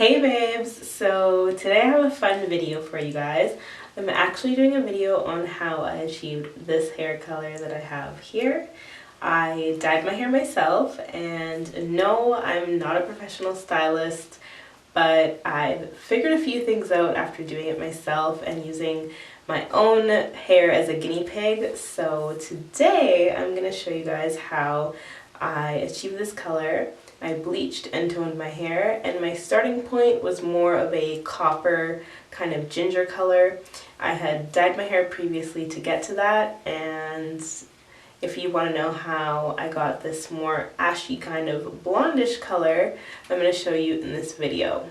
Hey babes, so today I have a fun video for you guys. I'm actually doing a video on how I achieved this hair color that I have here. I dyed my hair myself, and no, I'm not a professional stylist, but I figured a few things out after doing it myself and using my own hair as a guinea pig. So today I'm going to show you guys how I achieved this color. I bleached and toned my hair, and my starting point was more of a copper kind of ginger color. I had dyed my hair previously to get to that, and if you want to know how I got this more ashy kind of blondish color, I'm going to show you in this video.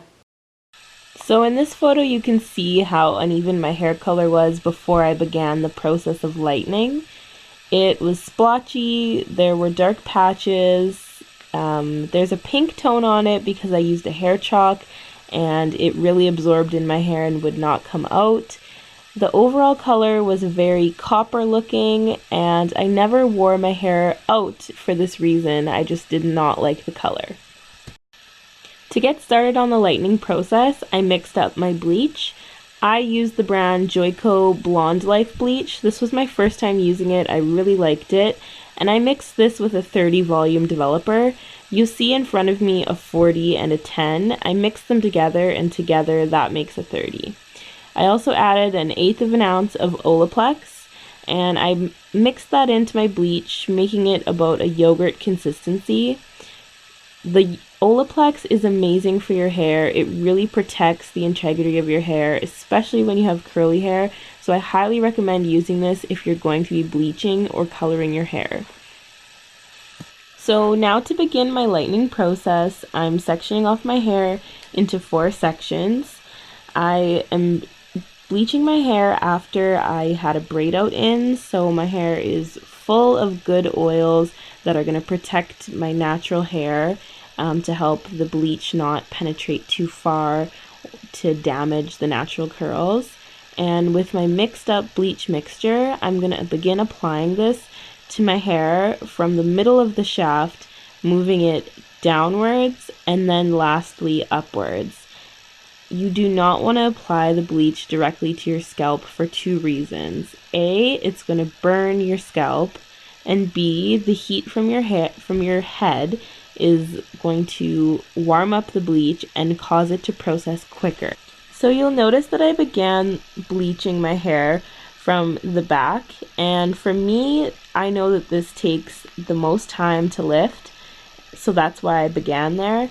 So in this photo you can see how uneven my hair color was before I began the process of lightening. It was splotchy, there were dark patches, there's a pink tone on it because I used a hair chalk and it really absorbed in my hair and would not come out. The overall color was very copper looking, and I never wore my hair out for this reason. I just did not like the color. To get started on the lightening process, I mixed up my bleach. I used the brand Joico Blonde Life Bleach. This was my first time using it. I really liked it. And I mixed this with a 30 volume developer. You see in front of me a 40 and a 10. I mixed them together, and together that makes a 30. I also added 1/8 of an ounce of Olaplex, and I mixed that into my bleach, making it about a yogurt consistency. The Olaplex is amazing for your hair. It really protects the integrity of your hair, especially when you have curly hair. So I highly recommend using this if you're going to be bleaching or coloring your hair. So now to begin my lightening process, I'm sectioning off my hair into 4 sections. I am bleaching my hair after I had a braid out in, so my hair is full of good oils that are going to protect my natural hair to help the bleach not penetrate too far to damage the natural curls. And with my mixed up bleach mixture, I'm going to begin applying this to my hair from the middle of the shaft, moving it downwards and then lastly upwards. You do not want to apply the bleach directly to your scalp for 2 reasons. A, it's going to burn your scalp, and B, the heat from your head is going to warm up the bleach and cause it to process quicker. So you'll notice that I began bleaching my hair from the back, and for me, I know that this takes the most time to lift, so that's why I began there.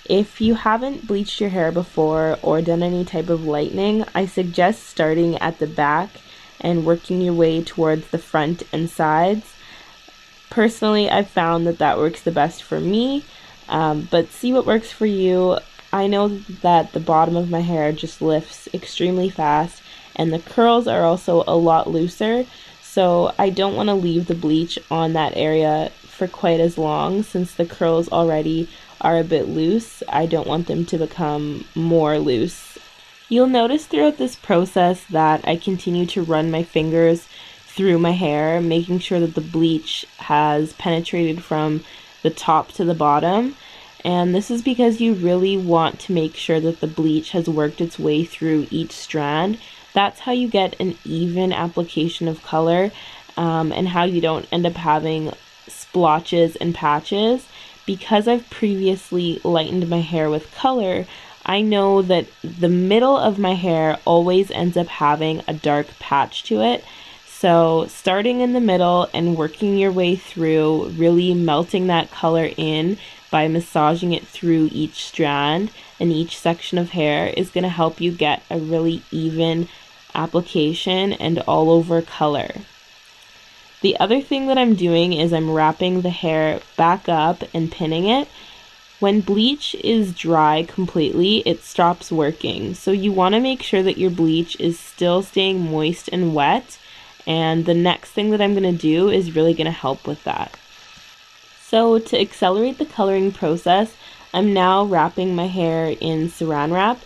If you haven't bleached your hair before or done any type of lightening, I suggest starting at the back and working your way towards the front and sides. Personally, I've found that works the best for me, but see what works for you. I know that the bottom of my hair just lifts extremely fast, and the curls are also a lot looser, so I don't want to leave the bleach on that area for quite as long since the curls already are a bit loose. I don't want them to become more loose. You'll notice throughout this process that I continue to run my fingers through my hair, making sure that the bleach has penetrated from the top to the bottom. And this is because you really want to make sure that the bleach has worked its way through each strand. That's how you get an even application of color, and how you don't end up having splotches and patches. Because I've previously lightened my hair with color, I know that the middle of my hair always ends up having a dark patch to it. So starting in the middle and working your way through, really melting that color in by massaging it through each strand and each section of hair is going to help you get a really even application and all over color. The other thing that I'm doing is I'm wrapping the hair back up and pinning it. When bleach is dry completely, it stops working. So you want to make sure that your bleach is still staying moist and wet. And the next thing that I'm going to do is really going to help with that. So to accelerate the coloring process, I'm now wrapping my hair in saran wrap.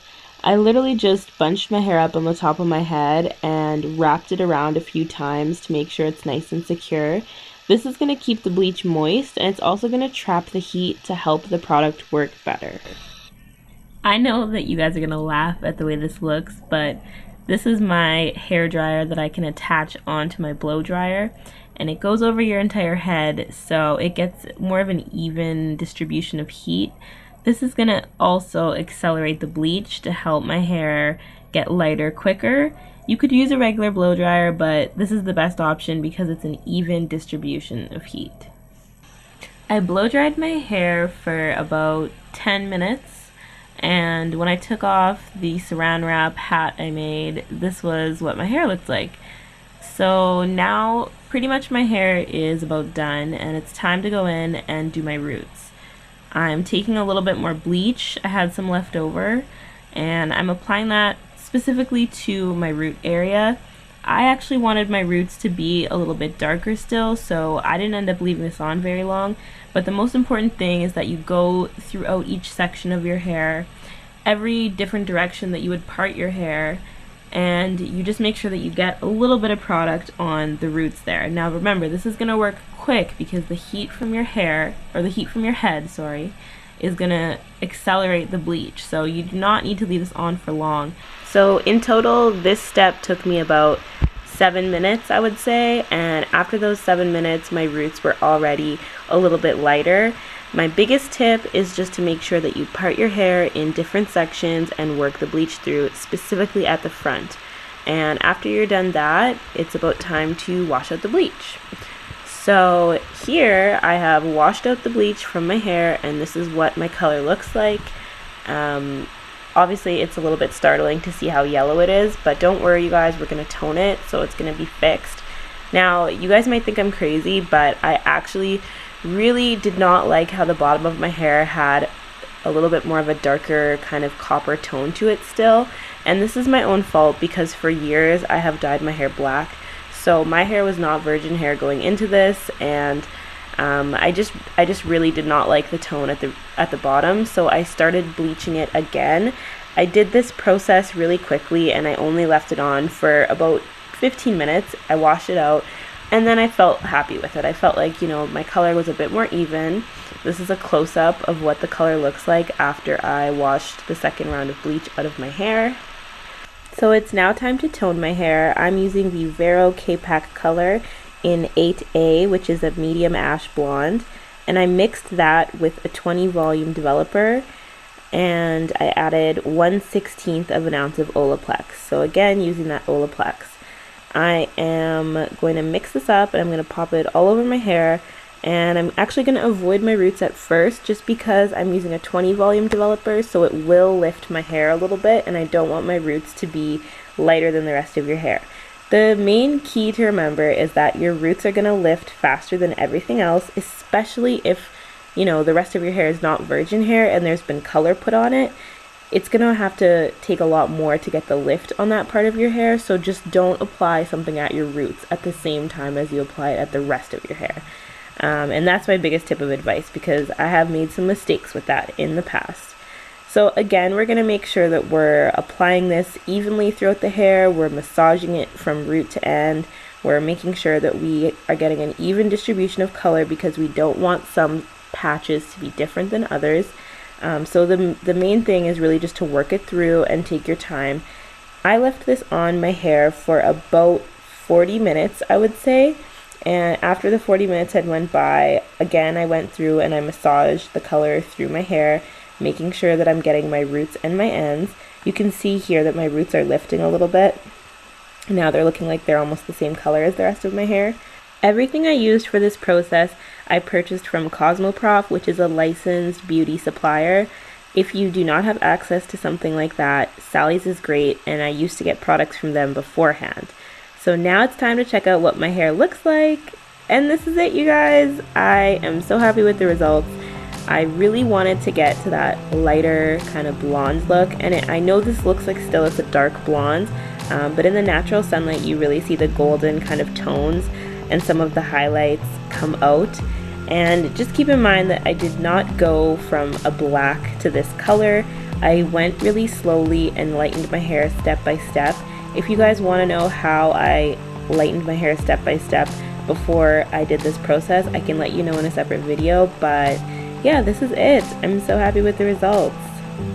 I literally just bunched my hair up on the top of my head and wrapped it around a few times to make sure it's nice and secure. This is going to keep the bleach moist, and it's also going to trap the heat to help the product work better. I know that you guys are gonna laugh at the way this looks, but this is my hair dryer that I can attach onto my blow dryer, and it goes over your entire head, so it gets more of an even distribution of heat. This is gonna also accelerate the bleach to help my hair get lighter quicker. You could use a regular blow dryer, but this is the best option because it's an even distribution of heat. I blow dried my hair for about 10 minutes. And when I took off the saran wrap hat I made, this was what my hair looked like. So now pretty much my hair is about done, and it's time to go in and do my roots. I'm taking a little bit more bleach. I had some left over, and I'm applying that specifically to my root area. I actually wanted my roots to be a little bit darker still, so I didn't end up leaving this on very long. But the most important thing is that you go throughout each section of your hair, every different direction that you would part your hair, and you just make sure that you get a little bit of product on the roots there. Now remember, this is going to work quick because the heat from your hair, or the heat from your head, sorry, is going to accelerate the bleach. So you do not need to leave this on for long. So in total, this step took me about 7 minutes, I would say, and after those 7 minutes, my roots were already a little bit lighter. My biggest tip is just to make sure that you part your hair in different sections and work the bleach through, specifically at the front. And after you're done that, it's about time to wash out the bleach. So here I have washed out the bleach from my hair, and this is what my color looks like. Obviously it's a little bit startling to see how yellow it is, but don't worry you guys, we're going to tone it, so it's going to be fixed. Now you guys might think I'm crazy, but I actually really did not like how the bottom of my hair had a little bit more of a darker kind of copper tone to it still, and this is my own fault because for years I have dyed my hair black, so my hair was not virgin hair going into this, and I just really did not like the tone at the bottom, so I started bleaching it again. I did this process really quickly and I only left it on for about 15 minutes. I washed it out and then I felt happy with it. I felt like, you know, my color was a bit more even. This is a close-up of what the color looks like after I washed the second round of bleach out of my hair. So it's now time to tone my hair. I'm using the Vero K-Pack color in 8A, which is a medium ash blonde, and I mixed that with a 20 volume developer, and I added 1/16 of an ounce of Olaplex. So again, using that Olaplex. I am going to mix this up and I'm going to pop it all over my hair, and I'm actually going to avoid my roots at first just because I'm using a 20 volume developer, so it will lift my hair a little bit and I don't want my roots to be lighter than the rest of your hair. The main key to remember is that your roots are going to lift faster than everything else, especially if, you know, the rest of your hair is not virgin hair and there's been color put on it. It's going to have to take a lot more to get the lift on that part of your hair, so just don't apply something at your roots at the same time as you apply it at the rest of your hair. And that's my biggest tip of advice because I have made some mistakes with that in the past. So again, we're going to make sure that we're applying this evenly throughout the hair. We're massaging it from root to end. We're making sure that we are getting an even distribution of color because we don't want some patches to be different than others. So the main thing is really just to work it through and take your time. I left this on my hair for about 40 minutes, I would say. And after the 40 minutes had went by, again, I went through and I massaged the color through my hair, making sure that I'm getting my roots and my ends. You can see here that my roots are lifting a little bit. Now they're looking like they're almost the same color as the rest of my hair. Everything I used for this process I purchased from Cosmoprof, which is a licensed beauty supplier. If you do not have access to something like that, Sally's is great, and I used to get products from them beforehand. So now it's time to check out what my hair looks like. And this is it, you guys. I am so happy with the results. I really wanted to get to that lighter kind of blonde look, and I know this looks like still it's a dark blonde, but in the natural sunlight you really see the golden kind of tones and some of the highlights come out. And just keep in mind that I did not go from a black to this color. I went really slowly and lightened my hair step by step. If you guys want to know how I lightened my hair step by step before I did this process, I can let you know in a separate video, but yeah, this is it. I'm so happy with the results.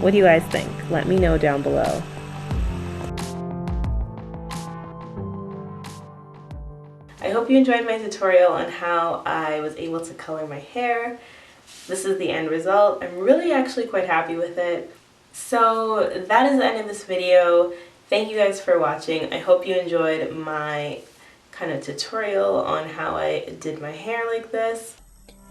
What do you guys think? Let me know down below. I hope you enjoyed my tutorial on how I was able to color my hair. This is the end result. I'm really actually quite happy with it. So that is the end of this video. Thank you guys for watching. I hope you enjoyed my kind of tutorial on how I did my hair like this.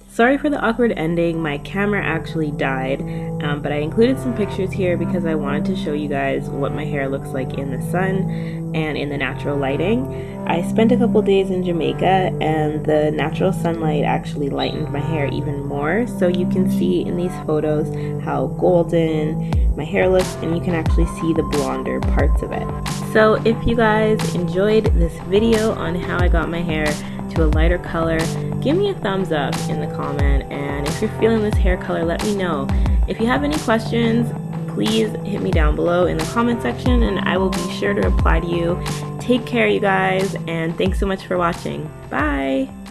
Sorry for the awkward ending, my camera actually died, but I included some pictures here because I wanted to show you guys what my hair looks like in the sun and in the natural lighting. I spent a couple days in Jamaica and the natural sunlight actually lightened my hair even more, so you can see in these photos how golden my hair looks, and you can actually see the blonder parts of it. So if you guys enjoyed this video on how I got my hair to a lighter color, give me a thumbs up in the comment, and if you're feeling this hair color, let me know. If you have any questions, please hit me down below in the comment section and I will be sure to reply to you. Take care, you guys, and thanks so much for watching. Bye!